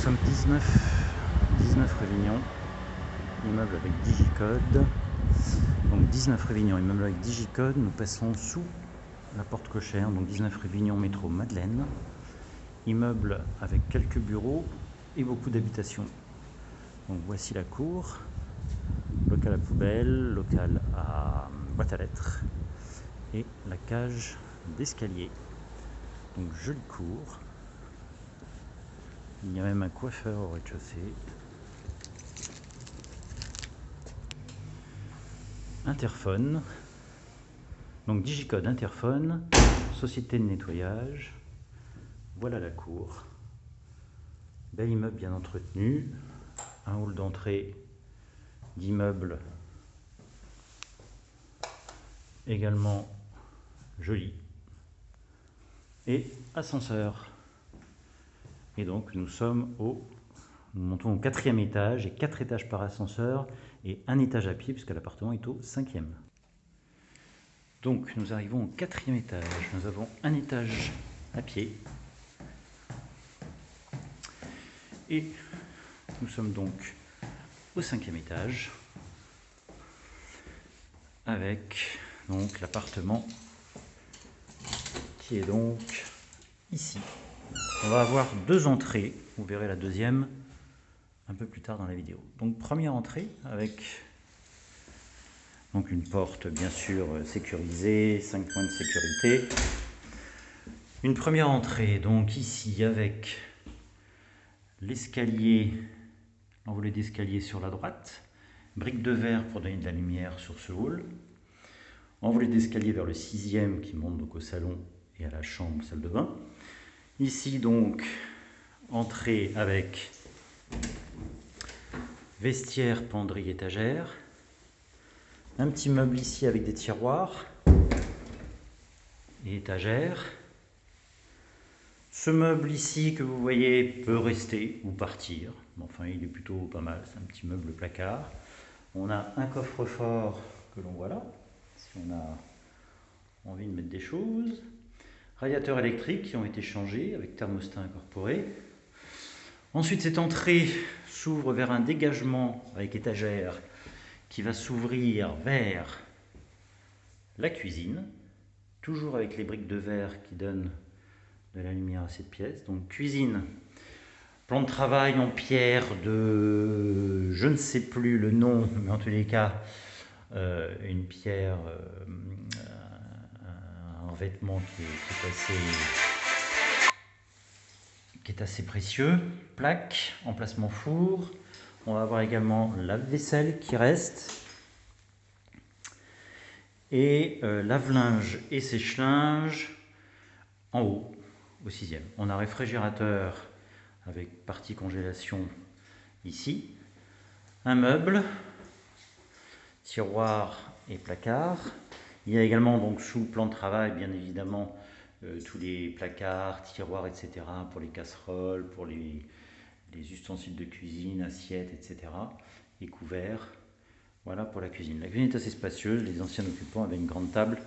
sommes 19 Révignon, immeuble avec digicode. Donc 19 Révignon, immeuble avec digicode. Nous passons sous la porte cochère, donc 19 Révignon, métro Madeleine. Immeuble avec quelques bureaux et beaucoup d'habitations. Donc voici la cour, local à poubelle, local à boîte à lettres et la cage d'escalier. Donc jolie cour. Il y a même un coiffeur au rez-de-chaussée. Interphone. Donc digicode interphone, société de nettoyage. Voilà la cour. Bel immeuble bien entretenu. Un hall d'entrée d'immeuble également joli. Et ascenseur. Et donc nous montons au 4e étage et 4 étages par ascenseur et un étage à pied puisque l'appartement est au 5e. Donc nous arrivons au 4e étage. Nous avons un étage à pied. Et nous sommes donc au 5e étage avec donc l'appartement qui est donc ici. On va avoir deux entrées, vous verrez la deuxième un peu plus tard dans la vidéo. Donc première entrée avec donc une porte bien sûr sécurisée, 5 points de sécurité. Une première entrée donc ici avec l'escalier, l'envolée d'escalier sur la droite, briques de verre pour donner de la lumière sur ce hall, envolée d'escalier vers le 6e qui monte donc au salon et à la chambre, salle de bain. Ici donc entrée avec vestiaire, penderie, étagère. Un petit meuble ici avec des tiroirs et étagères. Ce meuble ici que vous voyez peut rester ou partir. Enfin, il est plutôt pas mal. C'est un petit meuble placard. On a un coffre-fort que l'on voit là, si on a envie de mettre des choses. Radiateurs électriques qui ont été changés avec thermostat incorporé. Ensuite, cette entrée s'ouvre vers un dégagement avec étagère qui va s'ouvrir vers la cuisine, toujours avec les briques de verre qui donnent de la lumière à cette pièce. Donc cuisine, plan de travail en pierre de, je ne sais plus le nom, mais en tous les cas, une pierre, un vêtement qui est assez précieux. Plaque, emplacement four. On va avoir également lave-vaisselle qui reste. Et lave-linge et sèche-linge en haut, au 6e. On a réfrigérateur avec partie congélation ici. Un meuble, tiroir et placard. Il y a également donc sous le plan de travail, bien évidemment, tous les placards, tiroirs, etc. pour les casseroles, pour les ustensiles de cuisine, assiettes, etc. et couverts. Voilà pour la cuisine. La cuisine est assez spacieuse. Les anciens occupants avaient une grande table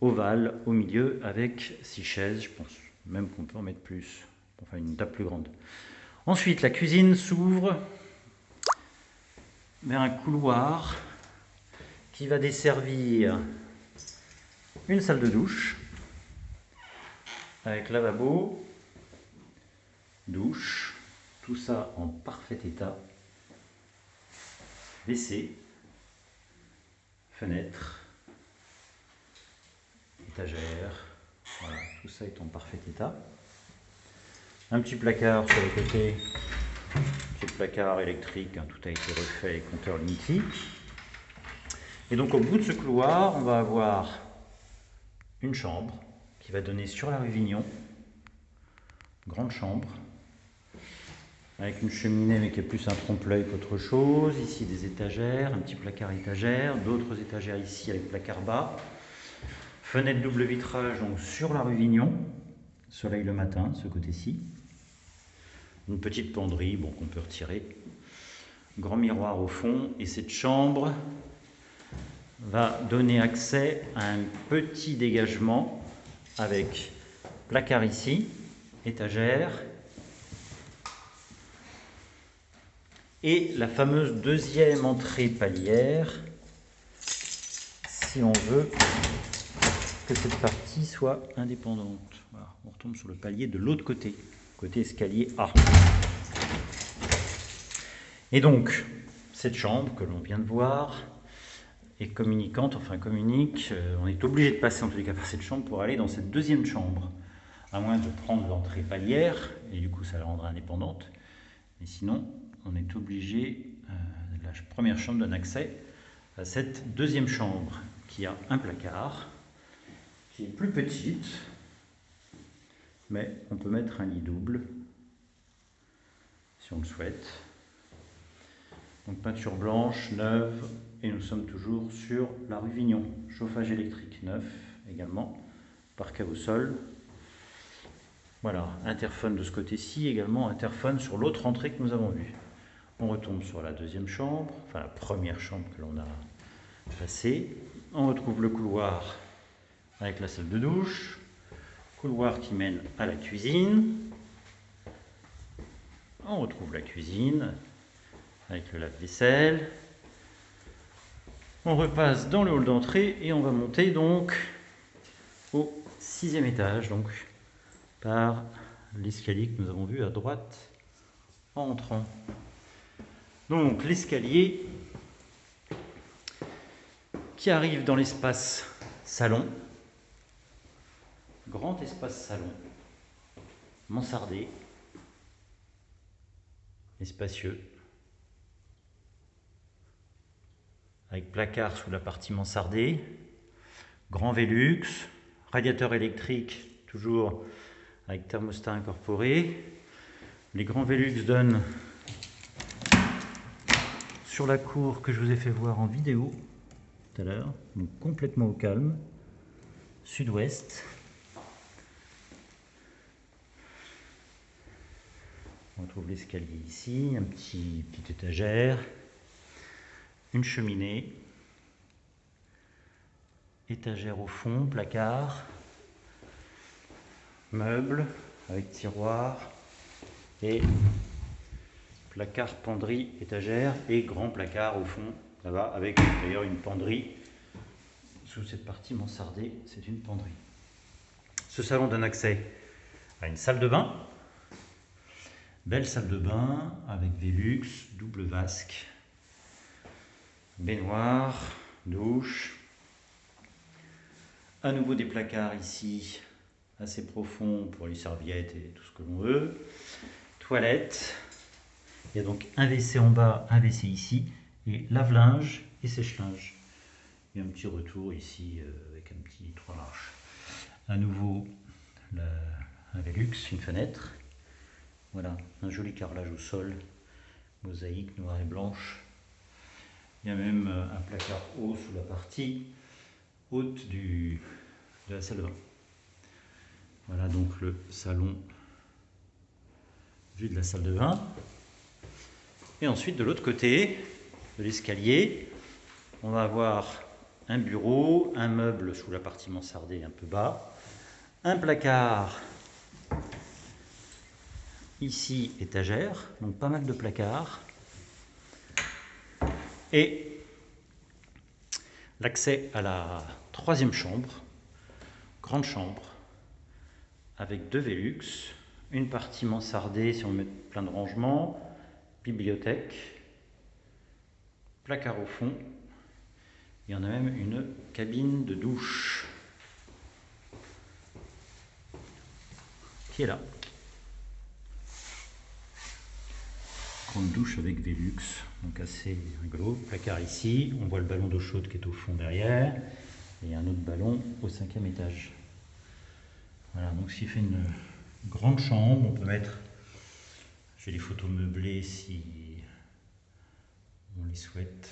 ovale au milieu avec 6 chaises. Je pense même qu'on peut en mettre plus. Enfin, une table plus grande. Ensuite, la cuisine s'ouvre vers un couloir qui va desservir une salle de douche avec lavabo, douche, tout ça en parfait état. WC, fenêtre, étagère, voilà, tout ça est en parfait état. Un petit placard sur le côté, petit placard électrique, hein, tout a été refait, compteur Linky. Et donc au bout de ce couloir, on va avoir une chambre qui va donner sur la rue Vignon, grande chambre, avec une cheminée mais qui est plus un trompe-l'œil qu'autre chose. Ici des étagères, un petit placard étagère, d'autres étagères ici avec placard bas. Fenêtre double vitrage donc sur la rue Vignon, soleil le matin, ce côté-ci. Une petite penderie bon, qu'on peut retirer. Grand miroir au fond et cette chambre va donner accès à un petit dégagement avec placard ici, étagère, et la fameuse deuxième entrée palière, si on veut que cette partie soit indépendante. Voilà, on retombe sur le palier de l'autre côté, côté escalier A. Et donc, cette chambre que l'on vient de voir est communicante, enfin communique, on est obligé de passer en tous les cas par cette chambre pour aller dans cette deuxième chambre, à moins de prendre l'entrée palière, et du coup ça la rendra indépendante, mais sinon on est obligé, la première chambre donne accès à cette deuxième chambre, qui a un placard, qui est plus petite, mais on peut mettre un lit double, si on le souhaite. Donc peinture blanche, neuve, et nous sommes toujours sur la rue Vignon. Chauffage électrique neuf également, parquet au sol. Voilà, interphone de ce côté-ci, également interphone sur l'autre entrée que nous avons vue. On retombe sur la deuxième chambre, enfin la première chambre que l'on a passée. On retrouve le couloir avec la salle de douche, couloir qui mène à la cuisine. On retrouve la cuisine avec le lave-vaisselle. On repasse dans le hall d'entrée et on va monter donc au 6e étage, donc par l'escalier que nous avons vu à droite en entrant. Donc l'escalier qui arrive dans l'espace salon, grand espace salon, mansardé et spacieux, avec placard sous la partie mansardée, grand Velux, radiateur électrique toujours avec thermostat incorporé. Les grands Velux donnent sur la cour que je vous ai fait voir en vidéo tout à l'heure, donc complètement au calme, sud-ouest. On retrouve l'escalier ici, un petite étagère, une cheminée, étagère au fond, placard, meubles avec tiroir et placard, penderie, étagère et grand placard au fond là-bas avec d'ailleurs une penderie sous cette partie mansardée, c'est une penderie. Ce salon donne accès à une salle de bain, belle salle de bain avec Velux, double vasque, baignoire, douche, à nouveau des placards ici assez profonds pour les serviettes et tout ce que l'on veut, toilette, il y a donc un WC en bas, un WC ici, et lave-linge et sèche-linge. Il y a un petit retour ici avec un petit 3 marches. À nouveau un Velux, une fenêtre, voilà, un joli carrelage au sol, mosaïque noire et blanche. Il y a même un placard haut sous la partie haute de la salle de bain. Voilà donc le salon vu de la salle de bain. Et ensuite de l'autre côté de l'escalier, on va avoir un bureau, un meuble sous la partie mansardée un peu bas, un placard ici étagère, donc pas mal de placards, et l'accès à la 3e chambre, grande chambre, avec 2 Velux, une partie mansardée si on met plein de rangements, bibliothèque, placard au fond, il y en a même une cabine de douche qui est là. Grande douche avec Velux, donc assez rigolo. Placard ici, on voit le ballon d'eau chaude qui est au fond derrière, et un autre ballon au 5e étage. Voilà, donc ce qui fait une grande chambre. On peut mettre, j'ai les photos meublées si on les souhaite.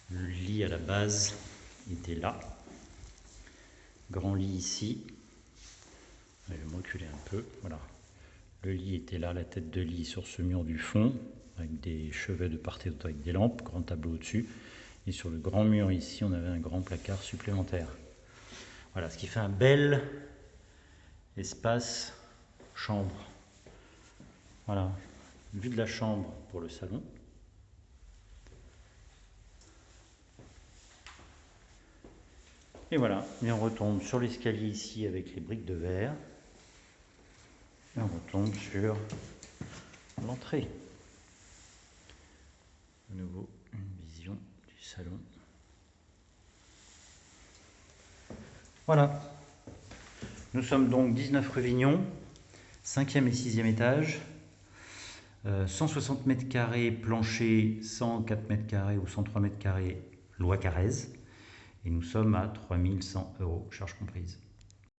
Le lit à la base était là. Grand lit ici. Je vais me reculer un peu. Voilà. Le lit était là, la tête de lit sur ce mur du fond, avec des chevets de part et d'autre avec des lampes, grand tableau au-dessus. Et sur le grand mur ici, on avait un grand placard supplémentaire. Voilà, ce qui fait un bel espace chambre. Voilà, vue de la chambre pour le salon. Et voilà, et on retombe sur l'escalier ici avec les briques de verre. Et on retombe sur l'entrée. De nouveau, une vision du salon. Voilà. Nous sommes donc 19 rue Vignon, 5e et 6e étage. 160 mètres carrés plancher, 104 mètres carrés ou 103 mètres carrés loi Carrez. Et nous sommes à 3 100 €, charges comprises.